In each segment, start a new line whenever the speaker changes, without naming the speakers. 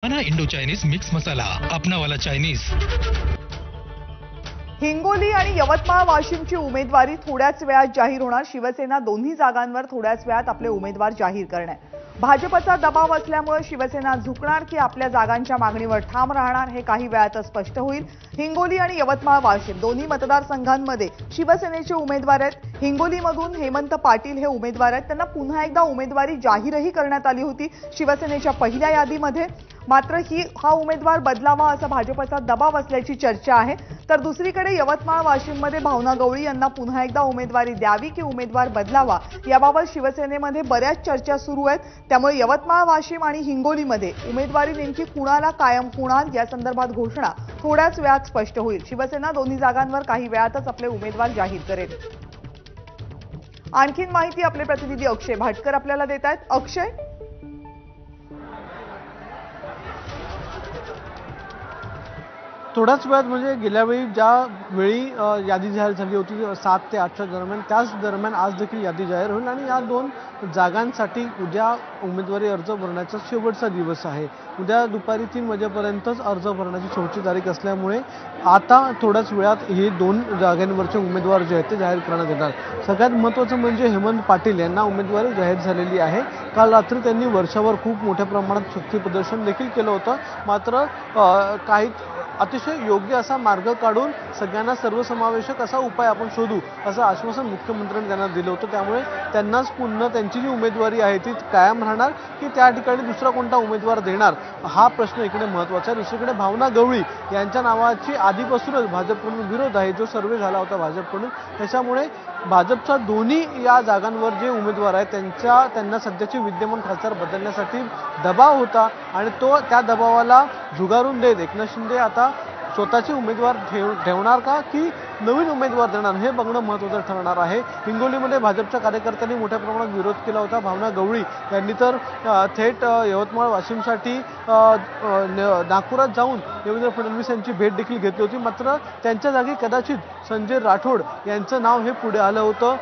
Indo Chinese mix मसाला अपना वाला Chinese.
Hingoli आणि यवतमाळ वाशिमची उमेदवारी थोड्याच वेळात जाहीर होणार। शिवसेना दोन्ही जागांवर थोड्याच वेळात आपले उमेदवार जाहीर करणार। भाजपचा दबाव असल्यामुळे शिवसेना झुकणार की आपल्या जागांच्या मागणीवर ठाम राहणार हे काही वेळातच स्पष्ट होईल। हिंगोली आणि यवतमाळ वाशिम दोन्ही मतदारसंघांमध्ये शिवसेनेचे उमेदवार आहेत। हिंगोलीमधून हेमंत पाटील हे उमेदवार आहेत। त्यांना पुन्हा एकदा उमेदवारी जाहीरही करण्यात आली होती शिवसेनेच्या पहिल्या यादीमध्ये। मात्र हा उमेदवार बदलावा असा भाजपचा दबाव असल्याची चर्चा आहे। तर दुसरीकडे यवतमाळ वाशिममध्ये भावना गवळी यांना पुन्हा एकदा उमेदवारी द्यावी की उमेदवार बदलावा याबाबत शिवसेनेमध्ये बऱ्याच चर्चा सुरू आहेत। त्यामुळे यवतमाळ वाशिम आणि हिंगोलीमध्ये उमेदवारी नेमकी कुणाला कायम होणार या संदर्भात घोषणा थोड्याच वेळात स्पष्ट होईल। शिवसेना दोन्ही जागांवर काही वेळातच आपले उमेदवार जाहीर करेल। आणखीन माहिती आपले प्रतिनिधी अक्षय भाटकर आपल्याला देत आहेत। अक्षय,
थोड्याच वेळात म्हणजे गेल्या वेळी ज्या वेळी यादी जाहीर झाली होती 7 ते 8च्या दरम्यान, त्याच दरम्यान आज देखील यादी जाहीर होईल आणि या दोन जागांसाठी उद्या उमेदवारी अर्ज भरण्याचा शेवटचा दिवस आहे। उद्या दुपारी 3 वाजेपर्यंतच अर्ज भरण्याची शेवटची तारीख असल्यामुळे आता थोड्याच वेळात हे दोन जागांवरचे उमेदवार जे आहेत ते जाहीर करण्यात येणार। सगळ्यात महत्त्वाचं म्हणजे हेमंत पाटील यांना उमेदवारी जाहीर झालेली आहे। काल रात्री त्यांनी वर्षावर खूप मोठ्या प्रमाणात शक्ती प्रदर्शन देखील केलं होतं। मात्र काही अतिशय योग्य असा मार्ग काढून सगळ्यांना सर्वसमावेशक असा उपाय आपण शोधू असं आश्वासन मुख्यमंत्र्यांनी त्यांना दिलं होतं। त्यामुळे त्यांनाच पुन्हा त्यांची जी उमेदवारी आहे ती कायम राहणार की त्या ठिकाणी दुसरा कोणता उमेदवार देणार हा प्रश्न इकडे महत्त्वाचा आहे। दुसरीकडे भावना गवळी यांच्या नावाची आधीपासूनच भाजपकडून विरोध आहे, जो सर्वे झाला होता भाजपकडून। त्याच्यामुळे भाजपच्या दोन्ही या जागांवर जे उमेदवार आहेत त्यांना सध्याचे विद्यमान खासदार बदलण्यासाठी दबाव होता आणि त्या दबावाला झुगारून देत एकनाथ शिंदे आता स्वतःचे उमेदवार ठेवणार का की नवीन उमेदवार देणार हे बघणं महत्त्वाचं ठरणार आहे। हिंगोलीमध्ये भाजपच्या कार्यकर्त्यांनी मोठ्या प्रमाणात विरोध केला होता। भावना गवळी यांनी तर थेट यवतमाळ वाशिमसाठी नागपुरात जाऊन देवेंद्र फडणवीस यांची भेट देखील घेतली होती। मात्र त्यांच्या जागी कदाचित संजय राठोड यांचं नाव हे पुढे आलं होतं।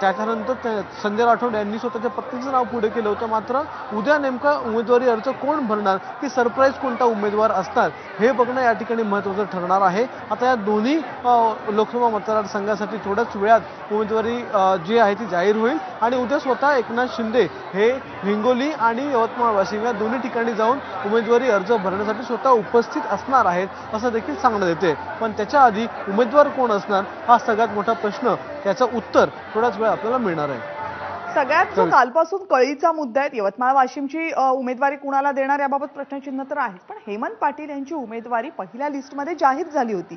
त्याच्यानंतर संजय राठोड यांनी स्वतःच्या पत्नीचं नाव पुढे केलं होतं। मात्र उद्या नेमका उमेदवारी अर्ज कोण भरणार की सरप्राईज कोणता उमेदवार असणार हे बघणं या ठिकाणी महत्त्वाचं ठरणार आहे। आता या दोन्ही लोकसभा मतदारसंघासाठी थोड्याच वेळात उमेदवारी जी आहे ती जाहीर होईल आणि उद्या स्वतः एकनाथ शिंदे हे हिंगोली आणि यवतमाळ वाशिम या दोन्ही ठिकाणी जाऊन उमेदवारी अर्ज भरण्यासाठी स्वतः उपस्थित असणार आहेत असं देखील सांगण्यात येते। पण त्याच्या आधी उमेदवार कोण असणार हा सगळ्यात मोठा प्रश्न, त्याचं उत्तर थोड्याच वेळ आपल्याला मिळणार आहे।
सगळ्यात जो कालपासून कळीचा मुद्दा आहे यवतमाळ वाशिमची उमेदवारी कुणाला देणार याबाबत प्रश्नचिन्ह तर आहे। पण हेमंत पाटील यांची उमेदवारी पहिल्या लिस्टमध्ये जाहीर झाली होती,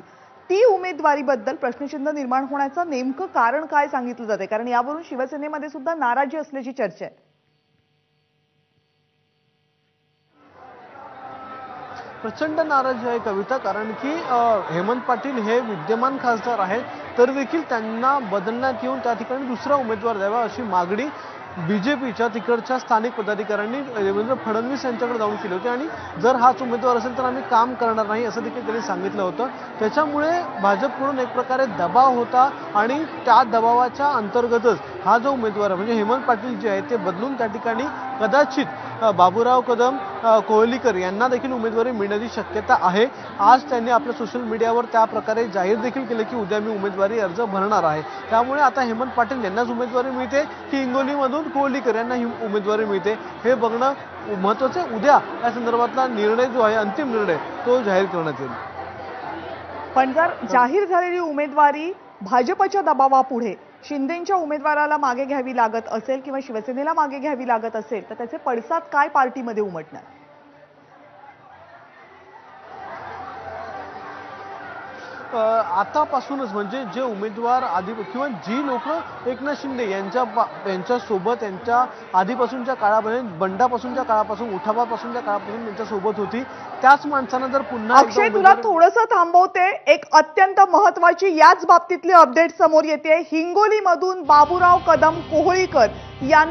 ती उमेदवारीबद्दल प्रश्नचिन्ह निर्माण होण्याचं नेमकं कारण काय सांगितलं जाते? कारण यावरून शिवसेनेमध्ये सुद्धा नाराजी असल्याची चर्चा आहे।
प्रचंड नाराजी आहे कविता, कारण की हेमंत पाटील हे विद्यमान खासदार आहेत तर देखील त्यांना बदलण्यात येऊन त्या ठिकाणी दुसरा उमेदवार द्यावा अशी मागणी बीजेपीच्या तिकडच्या स्थानिक पदाधिकाऱ्यांनी देवेंद्र फडणवीस यांच्याकडे जाऊन केली होती आणि जर हाच उमेदवार असेल तर आम्ही काम करणार नाही असं देखील त्यांनी सांगितलं होतं। त्याच्यामुळे भाजपकडून एक प्रकारे दबाव होता आणि त्या दबावाच्या अंतर्गतच हा जो उमेदवार आहे म्हणजे हेमंत पाटील जे आहे ते बदलून त्या ठिकाणी कदाचित बाबूराव कदम कोहलीकर यांना देखील उमेदवारी मिळण्याची शक्यता आहे। आज त्यांनी आपल्या सोशल मीडियावर त्या प्रकारे जाहीर देखील केले की उद्या मी उमेदवारी अर्ज भरणार आहे। त्यामुळे आता हेमंत पाटील यांनाच उमेदवारी मिळते की हिंगोलीमधून कोहलीकर यांना ही उमेदवारी मिळते हे बघणं महत्त्वाचं आहे। उद्या या संदर्भातला निर्णय जो आहे अंतिम निर्णय तो जाहीर करण्यात येईल।
पण जर जाहीर झालेली उमेदवारी भाजपच्या दबावापुढे शिंदेंच्या उमेदवाराला मागे घ्यावी लागत असेल किंवा शिवसेनेला मागे घ्यावी लागत असेल तर त्याचे पडसाद काय पार्टीमध्ये उमटणार?
आतापासूनच म्हणजे जे उमेदवार आधी किंवा जी लोक एकनाथ शिंदे यांच्या सोबत यांच्या आधीपासूनच्या काळापासून बंडापासूनच्या काळापासून उठावापासूनच्या काळापासून त्यांच्या सोबत होती त्याच माणसांना जर पुन्हा
अक्षय तुला थोडंसं थांबवते, एक अत्यंत महत्त्वाची याच बाबतीतली अपडेट समोर येते। हिंगोलीमधून बाबूराव कदम कोहलीकर यांना